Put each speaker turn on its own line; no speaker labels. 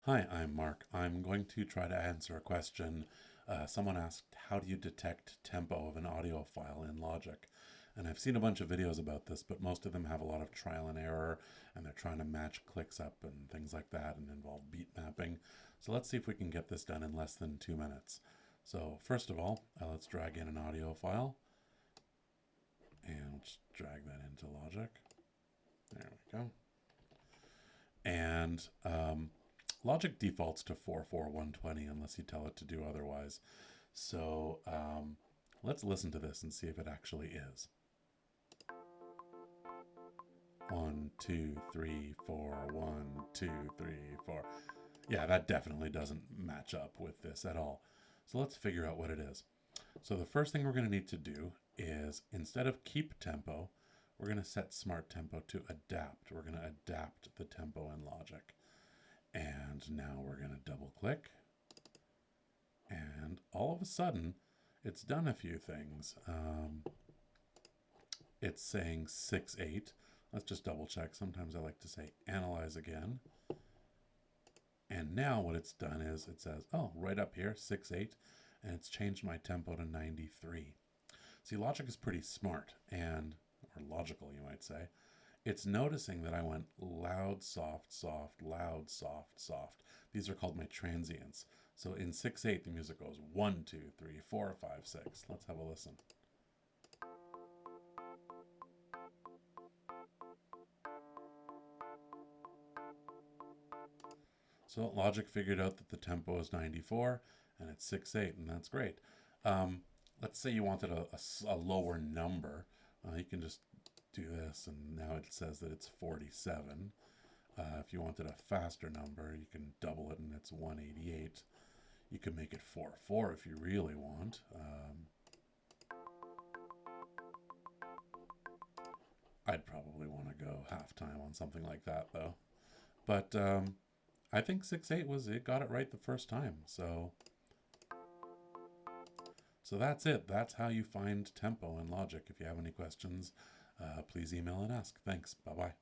Hi, I'm Mark. I'm going to try to answer a question. Someone asked, how do you detect tempo of an audio file in Logic? And I've seen a bunch of videos about this, but most of them have a lot of trial and error, and they're trying to match clicks up and things like that and involve beat mapping. So let's see if we can get this done in less than 2 minutes. So first of all, let's drag in an audio file, and let's drag that into Logic. There we go. And Logic defaults to 44120 unless you tell it to do otherwise. So let's listen to this and see if it actually is. 1, 2, 3, 4, 1, 2, 3, 4. Yeah, that definitely doesn't match up with this at all. So let's figure out what it is. So the first thing we're going to need to do is, instead of keep tempo, we're going to set smart tempo to adapt. We're going to adapt the tempo in Logic. And now we're going to double click. And all of a sudden, it's done a few things. It's saying 6/8. Let's just double check. Sometimes I like to say analyze again. And now what it's done is it says, oh, right up here, 6/8, and it's changed my tempo to 93. See, Logic is pretty smart, or logical, you might say. It's noticing that I went loud, soft, soft, loud, soft, soft. These are called my transients. So in 6/8, the music goes 1, 2, 3, 4, 5, 6. Let's have a listen. So Logic figured out that the tempo is 94 and it's 6/8, and that's great. Um, let's say you wanted a lower number. You can just do this, and now it says that it's 47. If you wanted a faster number, you can double it and it's 188. You can make it 4/4 if you really want. I'd probably want to go halftime on something like that though. But I think 6/8 it got it right the first time. So that's it. That's how you find tempo in Logic. If you have any questions, please email and ask. Thanks. Bye bye.